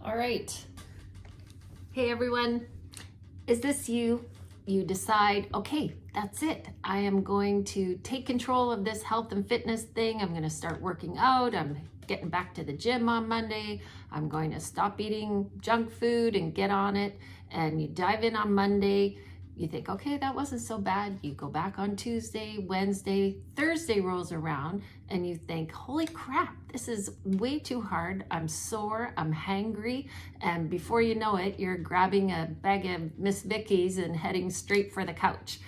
All right. Hey everyone, is this you? You decide, okay, that's it. I am going to take control of this health and fitness thing. I'm going to start working out. I'm getting back to the gym on Monday. I'm going to stop eating junk food and get on it. And you dive in on Monday. You think, okay, that wasn't so bad. You go back on Tuesday, Wednesday, Thursday rolls around, and you think, holy crap, this is way too hard. I'm sore, I'm hangry, and before you know it, you're grabbing a bag of Miss Vicky's and heading straight for the couch.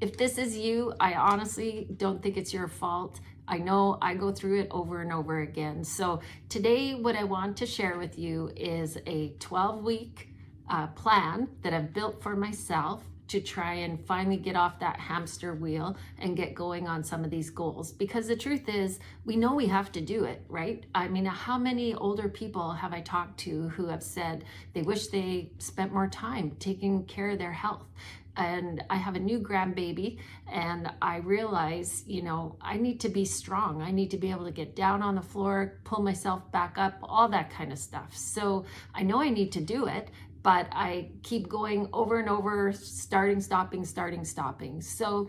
If this is you, I honestly don't think it's your fault. I know I go through it over and over again. So today, what I want to share with you is a 12-week plan that I've built for myself to try and finally get off that hamster wheel and get going on some of these goals. Because the truth is, we know we have to do it, right? I mean, how many older people have I talked to who have said they wish they spent more time taking care of their health? And I have a new grandbaby, and I realize, I need to be strong. I need to be able to get down on the floor, pull myself back up, all that kind of stuff. So I know I need to do it, but I keep going over and over, starting, stopping. So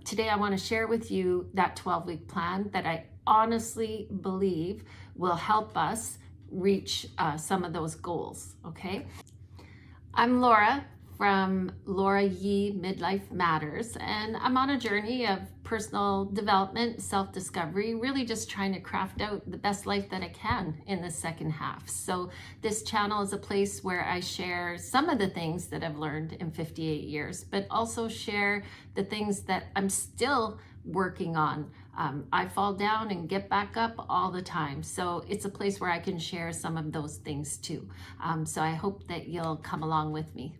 today I want to share with you that 12-week plan that I honestly believe will help us reach some of those goals, okay? I'm Laura from Laura Yee Midlife Matters, and I'm on a journey of personal development, self-discovery, really just trying to craft out the best life that I can in the second half. So this channel is a place where I share some of the things that I've learned in 58 years, but also share the things that I'm still working on. I fall down and get back up all the time. So it's a place where I can share some of those things too. So I hope that you'll come along with me.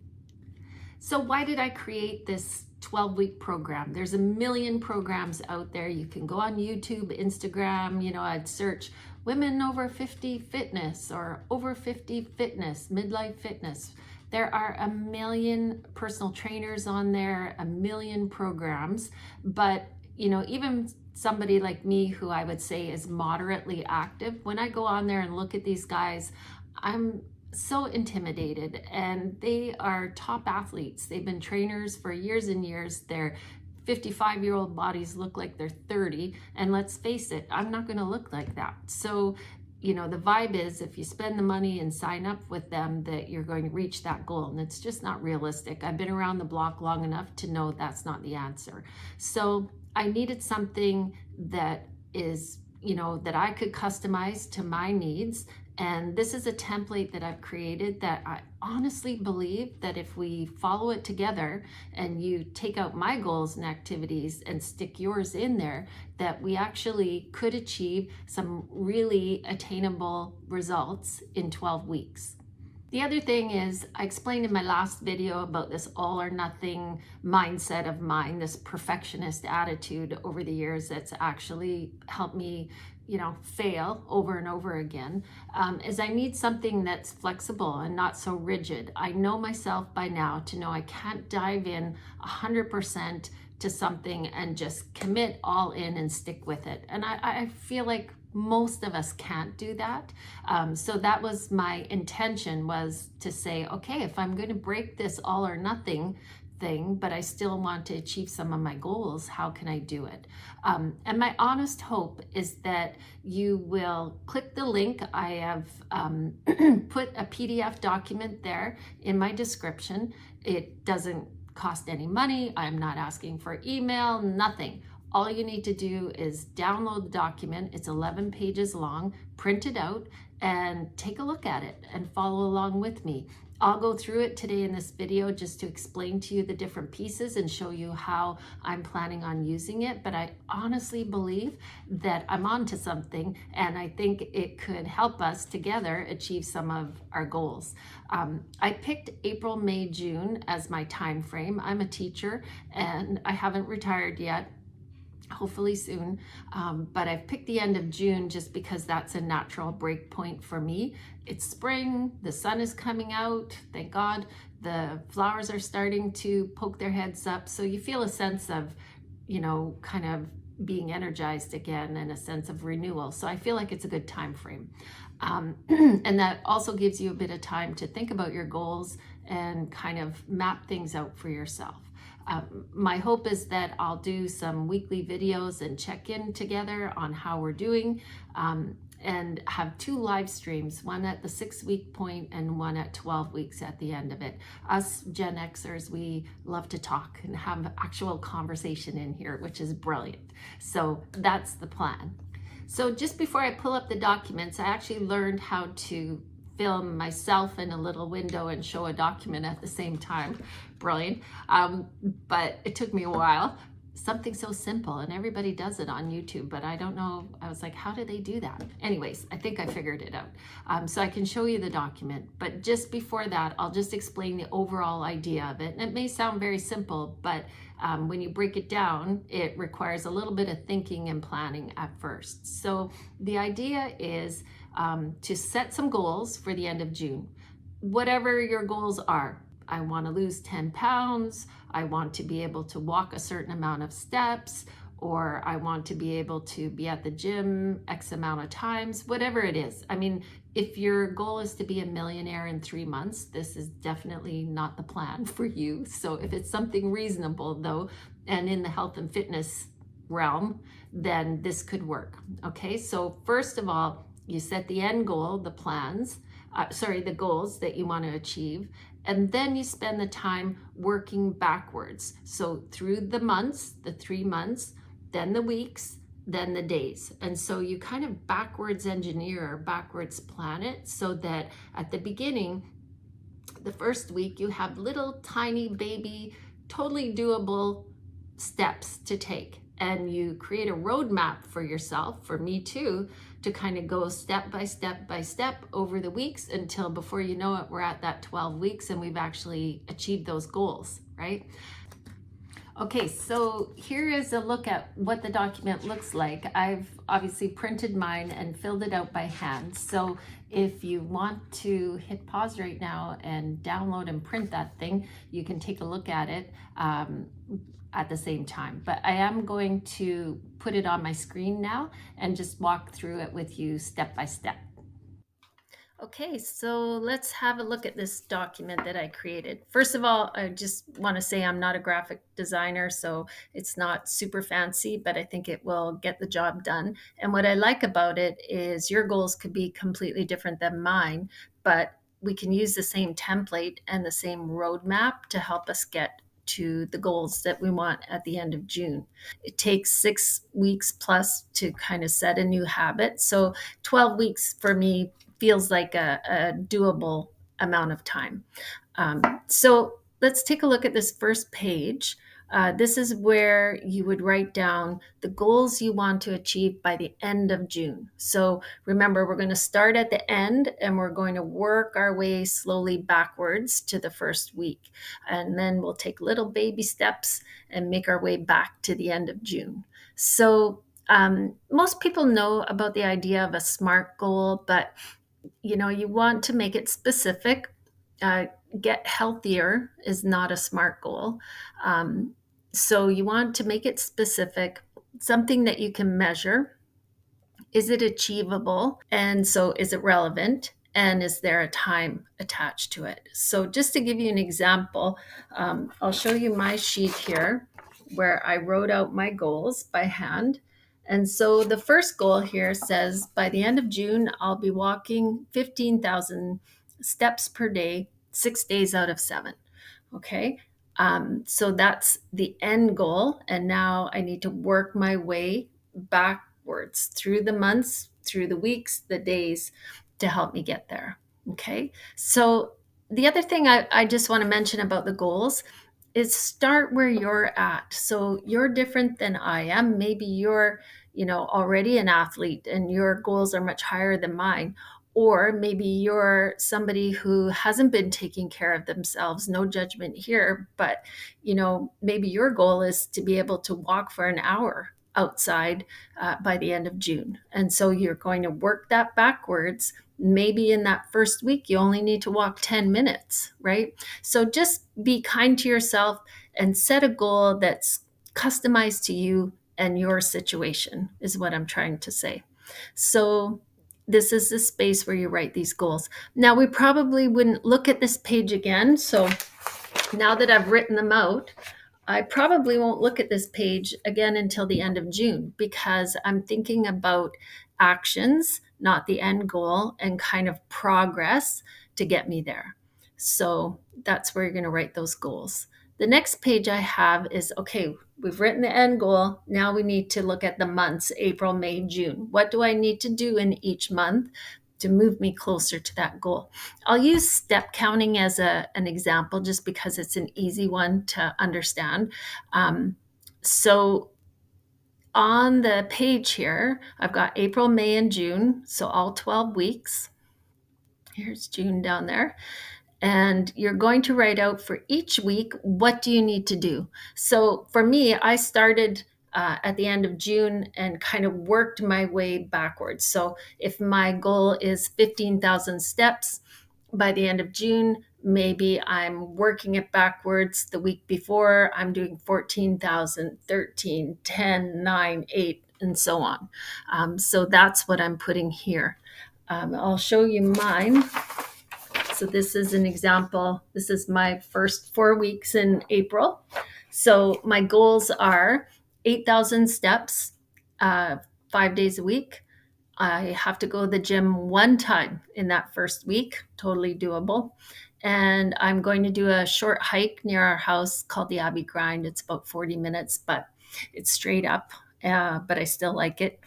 So why did I create this 12-week program? There's a million programs out there. You can go on YouTube, Instagram, I'd search women over 50 fitness or over 50 fitness, midlife fitness. There are a million personal trainers on there, a million programs, but even somebody like me who I would say is moderately active, when I go on there and look at these guys, I'm so intimidated, and they are top athletes. They've been trainers for years and years. Their 55-year-old bodies look like they're 30, and let's face it, I'm not going to look like that. So the vibe is if you spend the money and sign up with them that you're going to reach that goal, and it's just not realistic. I've been around the block long enough to know that's not the answer. So I needed something that is that I could customize to my needs. And this is a template that I've created that I honestly believe that if we follow it together and you take out my goals and activities and stick yours in there, that we actually could achieve some really attainable results in 12 weeks. The other thing is, I explained in my last video about this all or nothing mindset of mine, this perfectionist attitude over the years that's actually helped me, fail over and over again, is I need something that's flexible and not so rigid. I know myself by now to know I can't dive in 100% to something and just commit all in and stick with it. And I feel like most of us can't do that. So that was my intention, was to say, okay, if I'm going to break this all or nothing thing, but I still want to achieve some of my goals, how can I do it? And my honest hope is that you will click the link. I have put a PDF document there in my description. It doesn't cost any money. I'm not asking for email, nothing. All you need to do is download the document. It's 11 pages long, print it out, and take a look at it and follow along with me. I'll go through it today in this video just to explain to you the different pieces and show you how I'm planning on using it. But I honestly believe that I'm onto something, and I think it could help us together achieve some of our goals. I picked April, May, June as my time frame. I'm a teacher and I haven't retired yet. Hopefully soon, but I've picked the end of June just because that's a natural break point for me. It's spring, the sun is coming out, thank God. The flowers are starting to poke their heads up, so you feel a sense of, kind of being energized again and a sense of renewal. So I feel like it's a good time frame. And that also gives you a bit of time to think about your goals and kind of map things out for yourself. My hope is that I'll do some weekly videos and check in together on how we're doing, and have 2 live streams, one at the 6-week point and one at 12 weeks at the end of it. Us Gen Xers, we love to talk and have actual conversation in here, which is brilliant. So that's the plan. So just before I pull up the documents, I actually learned how to film myself in a little window and show a document at the same time. Brilliant. But it took me a while. Something so simple, and everybody does it on YouTube, but I don't know. I was like, how do they do that? Anyways, I think I figured it out. So I can show you the document, but just before that, I'll just explain the overall idea of it. And it may sound very simple, but when you break it down, it requires a little bit of thinking and planning at first. So the idea is to set some goals for the end of June. Whatever your goals are. I want to lose 10 pounds. I want to be able to walk a certain amount of steps, or I want to be able to be at the gym X amount of times, whatever it is. I mean, if your goal is to be a millionaire in 3 months, this is definitely not the plan for you. So if it's something reasonable though, and in the health and fitness realm, then this could work. Okay, so first of all, you set the end goal, the goals that you want to achieve. And then you spend the time working backwards. So through the months, the 3 months, then the weeks, then the days. And so you kind of backwards engineer or backwards plan it so that at the beginning, the first week, you have little tiny baby, totally doable steps to take. And you create a roadmap for yourself, for me too, to kind of go step by step by step over the weeks until before you know it, we're at that 12 weeks and we've actually achieved those goals, right? Okay, so here is a look at what the document looks like. I've obviously printed mine and filled it out by hand. So if you want to hit pause right now and download and print that thing, you can take a look at it at the same time. But I am going to put it on my screen now and just walk through it with you step by step. Okay, so let's have a look at this document that I created. First of all, I just want to say I'm not a graphic designer, so it's not super fancy, but I think it will get the job done. And what I like about it is your goals could be completely different than mine, but we can use the same template and the same roadmap to help us get to the goals that we want at the end of June. It takes 6 weeks plus to kind of set a new habit. So 12 weeks for me feels like a doable amount of time. So let's take a look at this first page. This is where you would write down the goals you want to achieve by the end of June. So remember, we're going to start at the end and we're going to work our way slowly backwards to the first week. And then we'll take little baby steps and make our way back to the end of June. So most people know about the idea of a SMART goal, but you want to make it specific. Get healthier is not a SMART goal. So you want to make it specific, something that you can measure. Is it achievable? And so is it relevant? And is there a time attached to it? So just to give you an example, I'll show you my sheet here where I wrote out my goals by hand. And so the first goal here says by the end of June, I'll be walking 15,000 steps per day, 6 days out of 7. Okay. So that's the end goal. And now I need to work my way backwards through the months, through the weeks, the days to help me get there. Okay. So the other thing I just want to mention about the goals is start where you're at. So you're different than I am. Maybe you're, already an athlete and your goals are much higher than mine. Or maybe you're somebody who hasn't been taking care of themselves. No judgment here, but maybe your goal is to be able to walk for an hour outside by the end of June. And so you're going to work that backwards. Maybe in that first week, you only need to walk 10 minutes, right? So just be kind to yourself and set a goal that's customized to you and your situation is what I'm trying to say. So this is the space where you write these goals. Now, we probably wouldn't look at this page again. So now that I've written them out, I probably won't look at this page again until the end of June, because I'm thinking about actions, not the end goal, and kind of progress to get me there. So that's where you're going to write those goals. The next page I have is, okay, we've written the end goal. Now we need to look at the months, April, May, June. What do I need to do in each month to move me closer to that goal? I'll use step counting as an example, just because it's an easy one to understand. So on the page here, I've got April, May, and June, so all 12 weeks. Here's June down there. And you're going to write out for each week, what do you need to do? So for me, I started at the end of June and kind of worked my way backwards. So if my goal is 15,000 steps by the end of June, maybe I'm working it backwards. The week before, I'm doing 14,000, 13, 10, 9, 8, and so on. So that's what I'm putting here. I'll show you mine. So this is an example. This is my first 4 weeks in April. So my goals are 8,000 steps, 5 days a week. I have to go to the gym 1 time in that first week, totally doable. And I'm going to do a short hike near our house called the Abbey Grind. It's about 40 minutes, but it's straight up, but I still like it.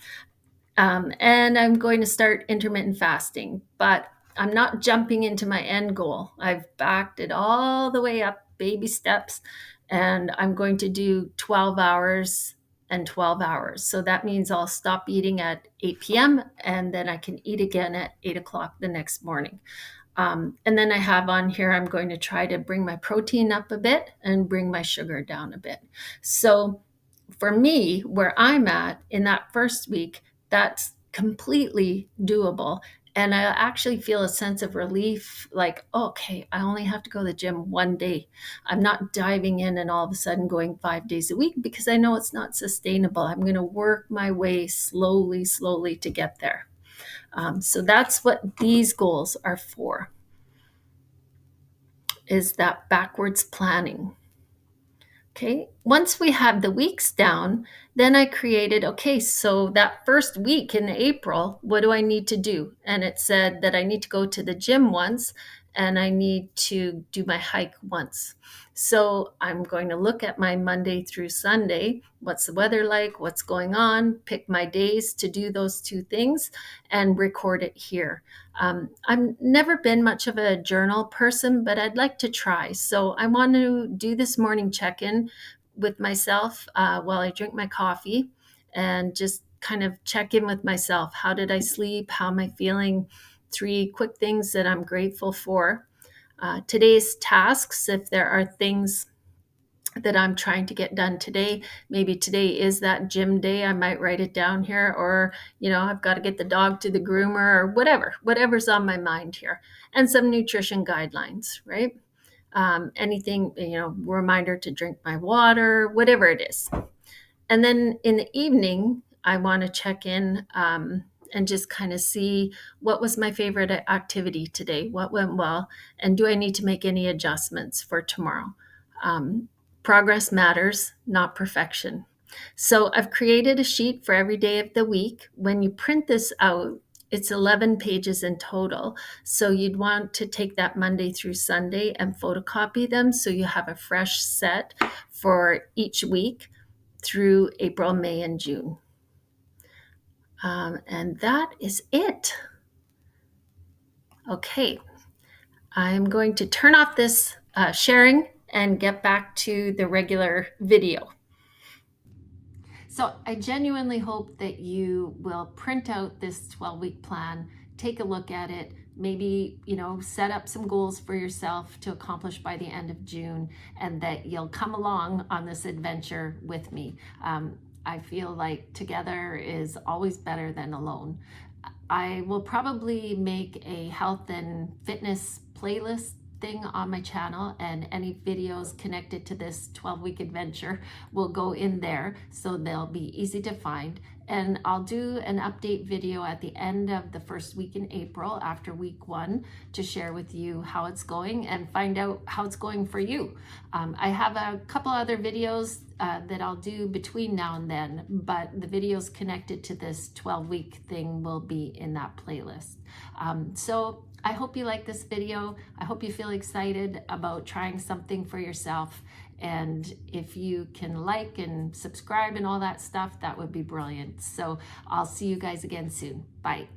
And I'm going to start intermittent fasting, but I'm not jumping into my end goal. I've backed it all the way up, baby steps, and I'm going to do 12 hours and 12 hours. So that means I'll stop eating at 8 p.m. and then I can eat again at 8 o'clock the next morning. And then I have on here, I'm going to try to bring my protein up a bit and bring my sugar down a bit. So for me, where I'm at in that first week, that's completely doable. And I actually feel a sense of relief, like, okay, I only have to go to the gym 1 day. I'm not diving in and all of a sudden going 5 days a week, because I know it's not sustainable. I'm going to work my way slowly to get there. So that's what these goals are for, is that backwards planning. Okay, once we have the weeks down, then I created, okay, so that first week in April, what do I need to do? And it said that I need to go to the gym once and I need to do my hike once. So I'm going to look at my Monday through Sunday. What's the weather like? What's going on? Pick my days to do those 2 things and record it here. I've never been much of a journal person, but I'd like to try. So I want to do this morning check-in with myself while I drink my coffee, and just kind of check in with myself. How did I sleep? How am I feeling? 3 quick things that I'm grateful for. Today's tasks, if there are things that I'm trying to get done today. Maybe today is that gym day. I might write it down here, or, I've got to get the dog to the groomer, or whatever's on my mind here. And some nutrition guidelines, right? Anything, reminder to drink my water, whatever it is. And then in the evening, I want to check in and just kind of see what was my favorite activity today, what went well, and do I need to make any adjustments for tomorrow? Progress matters, not perfection. So I've created a sheet for every day of the week. When you print this out, it's 11 pages in total. So you'd want to take that Monday through Sunday and photocopy them so you have a fresh set for each week through April, May, and June. And that is it. Okay, I'm going to turn off this sharing and get back to the regular video. So I genuinely hope that you will print out this 12-week plan, take a look at it, maybe, set up some goals for yourself to accomplish by the end of June, and that you'll come along on this adventure with me. I feel like together is always better than alone. I will probably make a health and fitness playlist thing on my channel, and any videos connected to this 12-week adventure will go in there, so they'll be easy to find. And I'll do an update video at the end of the first week in April, after week 1, to share with you how it's going and find out how it's going for you. I have a couple other videos that I'll do between now and then, but the videos connected to this 12-week thing will be in that playlist. So I hope you like this video. I hope you feel excited about trying something for yourself. And if you can like and subscribe and all that stuff, that would be brilliant. So I'll see you guys again soon. Bye.